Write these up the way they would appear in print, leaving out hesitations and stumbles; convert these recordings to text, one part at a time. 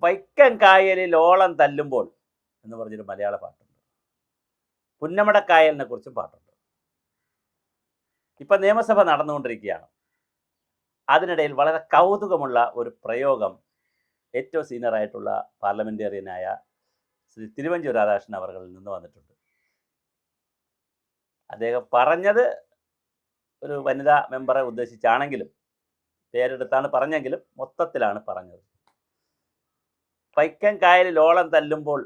വൈക്കം കായലിൽ ഓളം തല്ലുമ്പോൾ എന്ന് പറഞ്ഞൊരു മലയാള പാട്ടുണ്ട്. പുന്നമടക്കായലിനെ കുറിച്ചും പാട്ടുണ്ട്. ഇപ്പം നിയമസഭ നടന്നുകൊണ്ടിരിക്കുകയാണ്. അതിനിടയിൽ വളരെ കൗതുകമുള്ള ഒരു പ്രയോഗം ഏറ്റവും സീനിയറായിട്ടുള്ള പാർലമെൻറ്റേറിയനായ ശ്രീ തിരുവഞ്ചൂർ രാധാകൃഷ്ണൻ അവകളിൽ നിന്ന് വന്നിട്ടുണ്ട്. അദ്ദേഹം പറഞ്ഞത് ഒരു വനിതാ മെമ്പറെ ഉദ്ദേശിച്ചാണെങ്കിലും പേരെടുത്താണ് പറഞ്ഞെങ്കിലും മൊത്തത്തിലാണ് പറഞ്ഞത്. വൈക്കം കായലിൽ ഓളം തല്ലുമ്പോൾ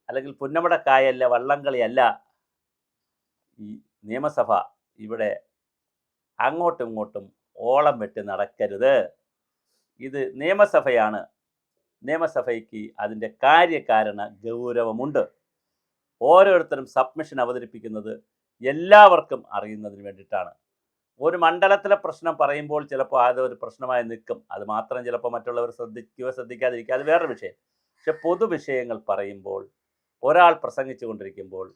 അല്ലെങ്കിൽ പുന്നമടക്കായലിലെ വള്ളംകളിയല്ല ഈ നിയമസഭ. ഇവിടെ അങ്ങോട്ടും ഇങ്ങോട്ടും ഓളം വെട്ടി നടക്കരുത്. ഇത് നിയമസഭയാണ്. നിയമസഭയ്ക്ക് അതിൻ്റെ കാര്യകാരണ ഗൗരവമുണ്ട്. ഓരോരുത്തരും സബ്മിഷൻ അവതരിപ്പിക്കുന്നത് എല്ലാവർക്കും അറിയുന്നതിന് വേണ്ടിയിട്ടാണ്. ഒരു മണ്ഡലത്തിലെ പ്രശ്നം പറയുമ്പോൾ ചിലപ്പോൾ അതൊരു പ്രശ്നമായി നിൽക്കും. അത് മാത്രം ചിലപ്പോൾ മറ്റുള്ളവർ ശ്രദ്ധിക്കാതിരിക്കുക, അത് വേറൊരു വിഷയം. പക്ഷെ പൊതുവിഷയങ്ങൾ പറയുമ്പോൾ ഒരാൾ പ്രസംഗിച്ചു കൊണ്ടിരിക്കുമ്പോൾ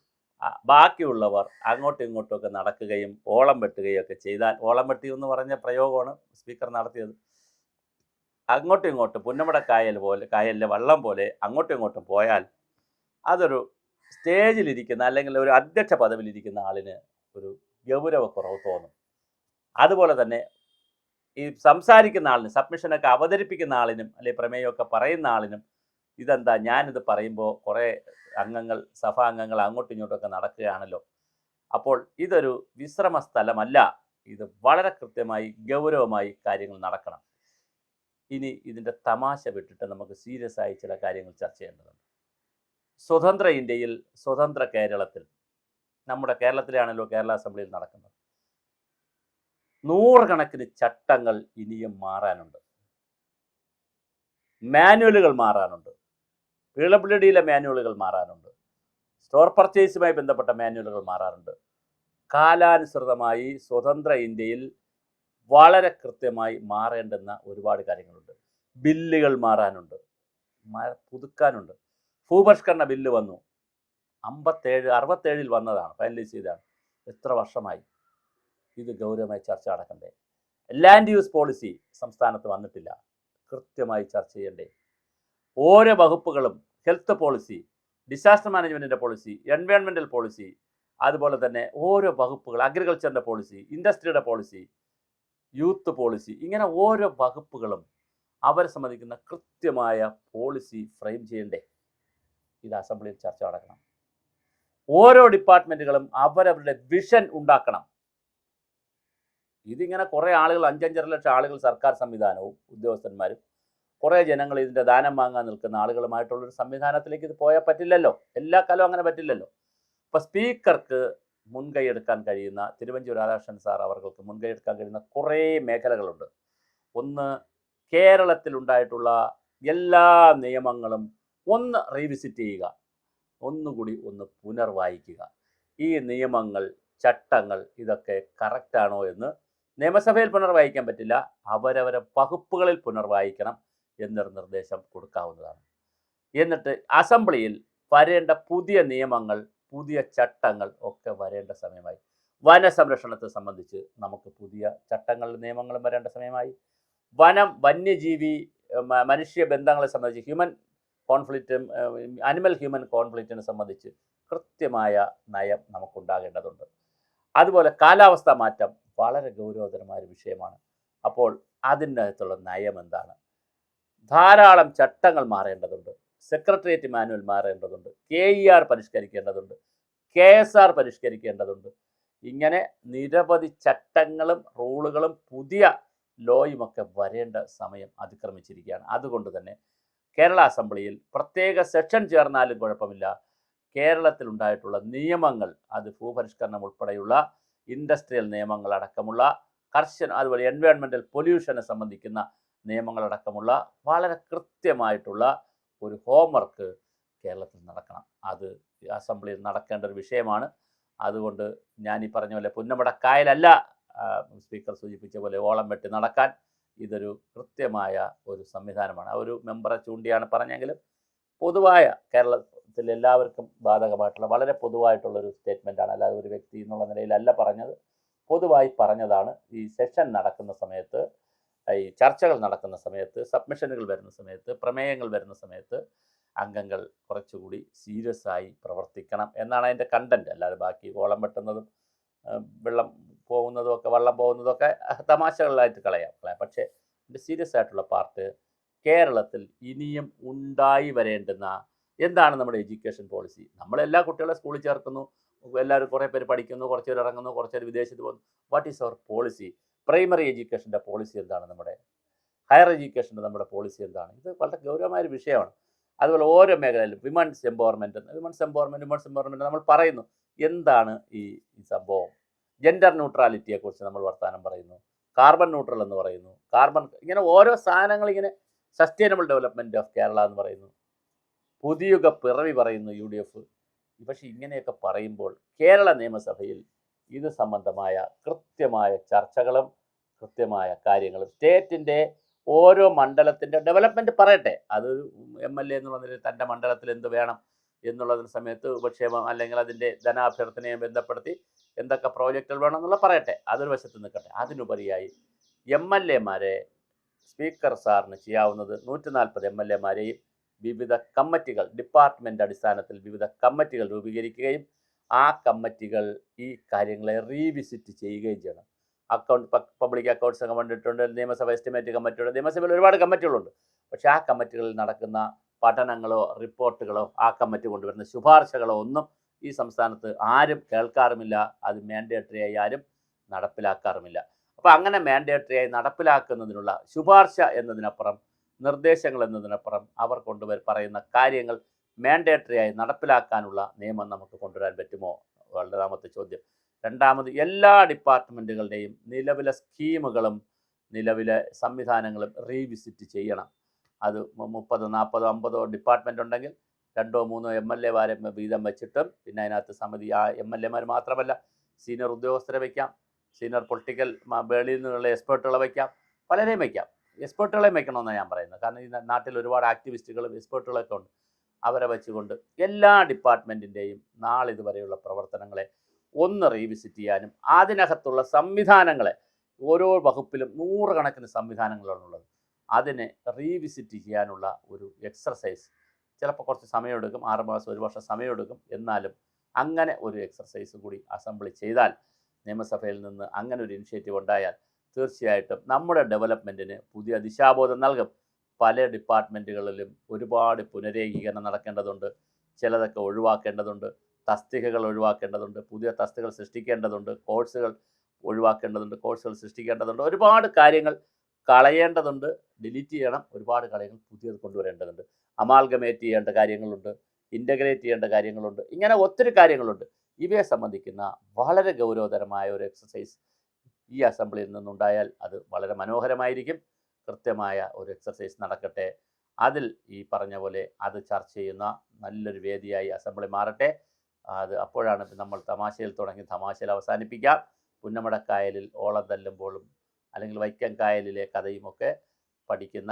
ബാക്കിയുള്ളവർ അങ്ങോട്ടും ഇങ്ങോട്ടുമൊക്കെ നടക്കുകയും ഓളം വെട്ടുകയും ഒക്കെ ചെയ്താൽ, ഓളം വെട്ടി എന്ന് പറഞ്ഞ പ്രയോഗമാണ് സ്പീക്കർ നടത്തിയത്. അങ്ങോട്ടും ഇങ്ങോട്ടും കായലിലെ വള്ളം പോലെ അങ്ങോട്ടും ഇങ്ങോട്ടും പോയാൽ അതൊരു സ്റ്റേജിലിരിക്കുന്ന അല്ലെങ്കിൽ ഒരു അധ്യക്ഷ പദവിയിലിരിക്കുന്ന ആളിന് ഒരു ഗൗരവക്കുറവ് തോന്നും. അതുപോലെ തന്നെ ഈ സംസാരിക്കുന്ന ആളിനും സബ്മിഷനൊക്കെ അവതരിപ്പിക്കുന്ന ആളിനും അല്ലെങ്കിൽ പ്രമേയമൊക്കെ പറയുന്ന ആളിനും ഇതെന്താ, ഞാനിത് പറയുമ്പോൾ കുറേ സഭാ അംഗങ്ങൾ അങ്ങോട്ടും ഇങ്ങോട്ടുമൊക്കെ നടക്കുകയാണല്ലോ, അപ്പോൾ ഇതൊരു വിശ്രമ സ്ഥലമല്ല. ഇത് വളരെ കൃത്യമായി ഗൗരവമായി കാര്യങ്ങൾ നടക്കണം. ഇനി ഇതിൻ്റെ തമാശ വിട്ടിട്ട് നമുക്ക് സീരിയസ് ആയി ചില കാര്യങ്ങൾ ചർച്ച ചെയ്യേണ്ടതുണ്ട്. സ്വതന്ത്ര ഇന്ത്യയിൽ, സ്വതന്ത്ര കേരളത്തിൽ, നമ്മുടെ കേരളത്തിലാണല്ലോ കേരള അസംബ്ലിയിൽ നടക്കുന്നത്, നൂറുകണക്കിന് ചട്ടങ്ങൾ ഇനിയും മാറാനുണ്ട്. മാനുവലുകൾ മാറാനുണ്ട്. PWDയിലെ മാനുവലുകൾ മാറാനുണ്ട്. സ്റ്റോർ പർച്ചേസുമായി ബന്ധപ്പെട്ട മാനുവലുകൾ മാറാറുണ്ട്. കാലാനുസൃതമായി സ്വതന്ത്ര ഇന്ത്യയിൽ വളരെ കൃത്യമായി മാറേണ്ടുന്ന ഒരുപാട് കാര്യങ്ങളുണ്ട്. ബില്ലുകൾ മാറാനുണ്ട്, പുതുക്കാനുണ്ട്. ഭൂപരിഷ്കരണ ബില്ല് വന്നു, 67 വന്നതാണ്, ഫൈനലൈസ് ചെയ്തതാണ്. എത്ര വർഷമായി? ഇത് ഗൗരവമായി ചർച്ച നടക്കണ്ടേ? ലാൻഡ് യൂസ് പോളിസി സംസ്ഥാനത്ത് വന്നിട്ടില്ല, കൃത്യമായി ചർച്ച ചെയ്യണ്ടേ? ഓരോ വകുപ്പുകളും, ഹെൽത്ത് പോളിസി, ഡിസാസ്റ്റർ മാനേജ്മെൻറ്റിൻ്റെ പോളിസി, എൻവയോൺമെൻറ്റൽ പോളിസി, അതുപോലെ തന്നെ ഓരോ വകുപ്പുകൾ, അഗ്രികൾച്ചറിൻ്റെ പോളിസി, ഇൻഡസ്ട്രിയുടെ പോളിസി, യൂത്ത് പോളിസി, ഇങ്ങനെ ഓരോ വകുപ്പുകളും അവരെ സംബന്ധിക്കുന്ന കൃത്യമായ പോളിസി ഫ്രെയിം ചെയ്യണ്ടേ? ഇത് അസംബ്ലിയിൽ ചർച്ച നടക്കണം. ഓരോ ഡിപ്പാർട്ട്മെൻറ്റുകളും അവരവരുടെ വിഷൻ ഉണ്ടാക്കണം. ഇതിങ്ങനെ കുറേ ആളുകൾ, 5-5 ലക്ഷം ആളുകൾ, സർക്കാർ സംവിധാനവും ഉദ്യോഗസ്ഥന്മാരും കുറേ ജനങ്ങൾ ഇതിൻ്റെ ദാനം വാങ്ങാൻ നിൽക്കുന്ന ആളുകളുമായിട്ടുള്ളൊരു സംവിധാനത്തിലേക്ക് ഇത് പോയാൽ പറ്റില്ലല്ലോ. എല്ലാ കാലവും അങ്ങനെ പറ്റില്ലല്ലോ. അപ്പോൾ സ്പീക്കർക്ക് മുൻകൈ എടുക്കാൻ കഴിയുന്ന, തിരുവഞ്ചൂർ രാധാകൃഷ്ണൻ സാർ അവർക്ക് മുൻകൈ എടുക്കാൻ കഴിയുന്ന കുറേ മേഖലകളുണ്ട്. ഒന്ന്, കേരളത്തിലുണ്ടായിട്ടുള്ള എല്ലാ നിയമങ്ങളും ഒന്ന് റീവിസിറ്റ് ചെയ്യുക, ഒന്നുകൂടി ഒന്ന് പുനർവായിക്കുക. ഈ നിയമങ്ങൾ, ചട്ടങ്ങൾ ഇതൊക്കെ കറക്റ്റാണോ എന്ന് നിയമസഭയിൽ പുനർവായിക്കാൻ പറ്റില്ല, അവരവരെ വകുപ്പുകളിൽ പുനർവായിക്കണം എന്നൊരു നിർദ്ദേശം കൊടുക്കാവുന്നതാണ്. എന്നിട്ട് അസംബ്ലിയിൽ വരേണ്ട പുതിയ നിയമങ്ങൾ, പുതിയ ചട്ടങ്ങൾ ഒക്കെ വരേണ്ട സമയമായി. വനസംരക്ഷണത്തെ സംബന്ധിച്ച് നമുക്ക് പുതിയ ചട്ടങ്ങളും നിയമങ്ങളും വരേണ്ട സമയമായി. വന്യജീവി മനുഷ്യ ബന്ധങ്ങളെ സംബന്ധിച്ച്, അനിമൽ ഹ്യൂമൻ കോൺഫ്ലിക്റ്റിനെ സംബന്ധിച്ച് കൃത്യമായ നയം നമുക്കുണ്ടാകേണ്ടതുണ്ട്. അതുപോലെ കാലാവസ്ഥാ മാറ്റം വളരെ ഗൗരവതരമായ ഒരു വിഷയമാണ്. അപ്പോൾ അതിൻ്റെ അകത്തുള്ള നയം എന്താണ്? ധാരാളം ചട്ടങ്ങൾ മാറേണ്ടതുണ്ട്. സെക്രട്ടേറിയറ്റ് മാനുവൽ മാറേണ്ടതുണ്ട്. KER പരിഷ്കരിക്കേണ്ടതുണ്ട്. KSR പരിഷ്കരിക്കേണ്ടതുണ്ട്. ഇങ്ങനെ നിരവധി ചട്ടങ്ങളും റൂളുകളും പുതിയ ലോയുമൊക്കെ വരേണ്ട സമയം അതിക്രമിച്ചിരിക്കുകയാണ്. അതുകൊണ്ട് തന്നെ കേരള അസംബ്ലിയിൽ പ്രത്യേക സെഷൻ ചേർന്നാലും കുഴപ്പമില്ല, കേരളത്തിലുണ്ടായിട്ടുള്ള നിയമങ്ങൾ, അത് ഭൂപരിഷ്കരണം ഉൾപ്പെടെയുള്ള ഇൻഡസ്ട്രിയൽ നിയമങ്ങളടക്കമുള്ള അതുപോലെ എൻവയോൺമെൻറ്റൽ പൊല്യൂഷനെ സംബന്ധിക്കുന്ന നിയമങ്ങളടക്കമുള്ള വളരെ കൃത്യമായിട്ടുള്ള ഒരു ഹോംവർക്ക് കേരളത്തിൽ നടക്കണം. അത് അസംബ്ലിയിൽ നടക്കേണ്ട ഒരു വിഷയമാണ്. അതുകൊണ്ട് ഞാൻ ഈ പറഞ്ഞ പോലെ പുന്നമടക്കായലല്ല സ്പീക്കർ സൂചിപ്പിച്ച പോലെ ഓളം വെട്ടി നടക്കാൻ. ഇതൊരു കൃത്യമായ ഒരു സംവിധാനമാണ്. ഒരു മെമ്പറെ ചൂണ്ടിയാണ് പറഞ്ഞെങ്കിലും പൊതുവായ കേരളത്തിൽ എല്ലാവർക്കും ബാധകമായിട്ടുള്ള വളരെ പൊതുവായിട്ടുള്ളൊരു സ്റ്റേറ്റ്മെൻറ്റാണ്. അല്ലാതെ ഒരു വ്യക്തി എന്നുള്ള നിലയിലല്ല പറഞ്ഞത്, പൊതുവായി പറഞ്ഞതാണ്. ഈ സെഷൻ നടക്കുന്ന സമയത്ത് ഈ ചർച്ചകൾ നടക്കുന്ന സമയത്ത്, സബ്മിഷനുകൾ വരുന്ന സമയത്ത്, പ്രമേയങ്ങൾ വരുന്ന സമയത്ത് അംഗങ്ങൾ കുറച്ചുകൂടി സീരിയസ് ആയി പ്രവർത്തിക്കണം എന്നാണ് അതിൻ്റെ കണ്ടന്റ്. അല്ലാതെ ബാക്കി ഓളം വെട്ടുന്നതും വെള്ളം പോകുന്നതും ഒക്കെ, വള്ളം പോകുന്നതും ഒക്കെ തമാശകളായിട്ട് കളയാം. പക്ഷേ ഇതിൻ്റെ സീരിയസ് ആയിട്ടുള്ള പാർട്ട് കേരളത്തിൽ ഇനിയും ഉണ്ടായി വരേണ്ടുന്ന എന്താണ് നമ്മുടെ എഡ്യൂക്കേഷൻ പോളിസി. നമ്മളെല്ലാ കുട്ടികളെ സ്കൂളിൽ ചേർക്കുന്നു, എല്ലാവരും കുറേ പേര് പഠിക്കുന്നു, കുറച്ച് പേര് ഇറങ്ങുന്നു, കുറച്ച് പേര് വിദേശത്ത് പോകുന്നു. വാട്ട് ഈസ് അവർ പോളിസി? പ്രൈമറി എഡ്യൂക്കേഷൻ്റെ പോളിസി എന്താണ്? നമ്മുടെ ഹയർ എഡ്യൂക്കേഷൻ്റെ നമ്മുടെ പോളിസി എന്താണ്? ഇത് വളരെ ഗൗരവമായൊരു വിഷയമാണ്. അതുപോലെ ഓരോ മേഖലയിലും വിമൻസ് എംപവർമെൻറ്റ് നമ്മൾ പറയുന്നു. എന്താണ് ഈ സംഭവം? ജെൻഡർ ന്യൂട്രാലിറ്റിയെക്കുറിച്ച് നമ്മൾ വർത്തമാനം പറയുന്നു, കാർബൺ ന്യൂട്രൽ എന്ന് പറയുന്നു, ഇങ്ങനെ ഓരോ സാധനങ്ങൾ, ഇങ്ങനെ സസ്റ്റൈനബിൾ ഡെവലപ്മെൻറ്റ് ഓഫ് കേരള എന്ന് പറയുന്നു, പുതിയുഗ പിറവി പറയുന്നു UDF. പക്ഷേ ഇങ്ങനെയൊക്കെ പറയുമ്പോൾ കേരള നിയമസഭയിൽ ഇത് സംബന്ധമായ കൃത്യമായ ചർച്ചകളും കൃത്യമായ കാര്യങ്ങളും സ്റ്റേറ്റിൻ്റെ ഓരോ മണ്ഡലത്തിൻ്റെ ഡെവലപ്മെൻറ്റ് പറയട്ടെ. അതൊരു MLA എന്നുള്ള നിലയിൽ തൻ്റെ മണ്ഡലത്തിൽ എന്ത് വേണം എന്നുള്ളതിന് സമയത്ത് ഉപക്ഷേമം അല്ലെങ്കിൽ അതിൻ്റെ ധനാഭ്യർത്ഥനയെ ബന്ധപ്പെടുത്തി എന്തൊക്കെ പ്രോജക്റ്റുകൾ വേണം എന്നുള്ള പറയട്ടെ. അതൊരു വശത്ത് നിൽക്കട്ടെ. അതിനുപരിയായി MLA സ്പീക്കർ സാറിന് ചെയ്യാവുന്നത് 140 MLA വിവിധ കമ്മിറ്റികൾ, ഡിപ്പാർട്ട്മെൻറ്റ് അടിസ്ഥാനത്തിൽ വിവിധ കമ്മിറ്റികൾ രൂപീകരിക്കുകയും ആ കമ്മിറ്റികൾ ഈ കാര്യങ്ങളെ റീവിസിറ്റ് ചെയ്യുകയും ചെയ്യണം. പബ്ലിക് അക്കൗണ്ട്സ് കമ്മിറ്റിയുണ്ട്, നിയമസഭ എസ്റ്റിമേറ്റ് കമ്മിറ്റിയുണ്ട്, നിയമസഭയിൽ ഒരുപാട് കമ്മിറ്റികളുണ്ട്. പക്ഷേ ആ കമ്മിറ്റികളിൽ നടക്കുന്ന പഠനങ്ങളോ റിപ്പോർട്ടുകളോ ആ കമ്മിറ്റി കൊണ്ടുവരുന്ന ശുപാർശകളോ ഒന്നും ഈ സംസ്ഥാനത്ത് ആരും കേൾക്കാറുമില്ല. അത് മാൻഡേറ്ററിയായി ആരും നടപ്പിലാക്കാറുമില്ല. അപ്പോൾ അങ്ങനെ മാൻഡേറ്ററിയായി നടപ്പിലാക്കുന്നതിനുള്ള ശുപാർശ എന്നതിനപ്പുറം, നിർദ്ദേശങ്ങൾ എന്നതിനപ്പുറം അവർ പറയുന്ന കാര്യങ്ങൾ മാൻഡേറ്ററിയായി നടപ്പിലാക്കാനുള്ള നിയമം നമുക്ക് കൊണ്ടുവരാൻ പറ്റുമോ? രണ്ടാമത്തെ ചോദ്യം. രണ്ടാമത്, എല്ലാ ഡിപ്പാർട്ട്മെൻറ്റുകളുടെയും നിലവിലെ സ്കീമുകളും നിലവിലെ സംവിധാനങ്ങളും റീവിസിറ്റ് ചെയ്യണം. അത് 30, 40, 50 ഡിപ്പാർട്ട്മെൻ്റ് ഉണ്ടെങ്കിൽ 2 or 3 MLA വീതം വെച്ചിട്ടും, പിന്നെ അതിനകത്ത് സമിതി, ആ MLA മാത്രമല്ല, സീനിയർ ഉദ്യോഗസ്ഥരെ വയ്ക്കാം, സീനിയർ പൊളിറ്റിക്കൽ വെളിയിൽ നിന്നുള്ള എക്സ്പേർട്ടുകളെ വയ്ക്കാം, പലരെയും വയ്ക്കാം. എക്സ്പേർട്ടുകളെയും വയ്ക്കണമെന്നാണ് ഞാൻ പറയുന്നത്. കാരണം ഈ നാട്ടിൽ ഒരുപാട് ആക്ടിവിസ്റ്റുകളും എക്സ്പേർട്ടുകളൊക്കെ ഉണ്ട്. അവരെ വെച്ചുകൊണ്ട് എല്ലാ ഡിപ്പാർട്ട്മെൻറ്റിൻ്റെയും നാളിതുവരെയുള്ള പ്രവർത്തനങ്ങളെ ഒന്ന് റീവിസിറ്റ് ചെയ്യാനും അതിനകത്തുള്ള സംവിധാനങ്ങളെ, ഓരോ വകുപ്പിലും 100 കണക്കിന് സംവിധാനങ്ങളാണുള്ളത്, അതിനെ റീവിസിറ്റ് ചെയ്യാനുള്ള ഒരു എക്സർസൈസ്. ചിലപ്പോൾ കുറച്ച് സമയമെടുക്കും, 6 മാസം 1 വർഷം സമയമെടുക്കും. എന്നാലും അങ്ങനെ ഒരു എക്സർസൈസ് കൂടി അസംബ്ലി ചെയ്താൽ, നിയമസഭയിൽ നിന്ന് അങ്ങനെ ഒരു ഇനിഷ്യേറ്റീവ് ഉണ്ടായാൽ തീർച്ചയായിട്ടും നമ്മുടെ ഡെവലപ്മെൻറ്റിന് പുതിയ ദിശാബോധം നൽകും. പല ഡിപ്പാർട്ട്മെൻറ്റുകളിലും ഒരുപാട് പുനരേകീകരണം നടക്കേണ്ടതുണ്ട്, ചിലതൊക്കെ ഒഴിവാക്കേണ്ടതുണ്ട്, തസ്തികകൾ ഒഴിവാക്കേണ്ടതുണ്ട്, പുതിയ തസ്തികകൾ സൃഷ്ടിക്കേണ്ടതുണ്ട്, കോഴ്സുകൾ ഒഴിവാക്കേണ്ടതുണ്ട്, കോഴ്സുകൾ സൃഷ്ടിക്കേണ്ടതുണ്ട്, ഒരുപാട് കാര്യങ്ങൾ കളയേണ്ടതുണ്ട്, ഡിലീറ്റ് ചെയ്യണം, ഒരുപാട് കാര്യങ്ങൾ പുതിയത് കൊണ്ടുവരേണ്ടതുണ്ട്, അമാൽഗമേറ്റ് ചെയ്യേണ്ട കാര്യങ്ങളുണ്ട്, ഇൻ്റഗ്രേറ്റ് ചെയ്യേണ്ട കാര്യങ്ങളുണ്ട്, ഇങ്ങനെ ഒത്തിരി കാര്യങ്ങളുണ്ട്. ഇവയെ സംബന്ധിക്കുന്ന വളരെ ഗൗരവതരമായ ഒരു എക്സസൈസ് ഈ അസംബ്ലിയിൽ നിന്നുണ്ടായാൽ അത് വളരെ മനോഹരമായിരിക്കും. കൃത്യമായ ഒരു എക്സസൈസ് നടക്കട്ടെ. അതിൽ ഈ പറഞ്ഞ പോലെ അത് ചർച്ച ചെയ്യുന്ന നല്ലൊരു വേദിയായി അസംബ്ലി മാറട്ടെ. അപ്പോഴാണ് നമ്മൾ തമാശയിൽ തുടങ്ങി തമാശയിൽ അവസാനിപ്പിക്കാം. പുന്നമടക്കായലിൽ ഓളം തല്ലുമ്പോഴും അല്ലെങ്കിൽ വൈക്കം കായലിലെ കഥയുമൊക്കെ പഠിക്കുന്ന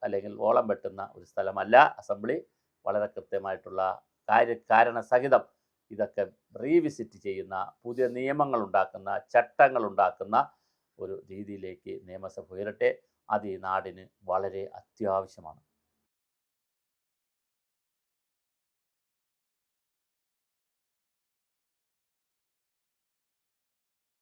അല്ലെങ്കിൽ ഓളം വെട്ടുന്ന ഒരു സ്ഥലമല്ല അസംബ്ലി. വളരെ കൃത്യമായിട്ടുള്ള കാരണസഹിതം ഇതൊക്കെ റീവിസിറ്റ് ചെയ്യുന്ന, പുതിയ നിയമങ്ങൾ ഉണ്ടാക്കുന്ന, ചട്ടങ്ങൾ ഉണ്ടാക്കുന്ന ഒരു രീതിയിലേക്ക് നിയമസഭ ഉയരട്ടെ. അത് ഈ നാടിന് വളരെ അത്യാവശ്യമാണ്.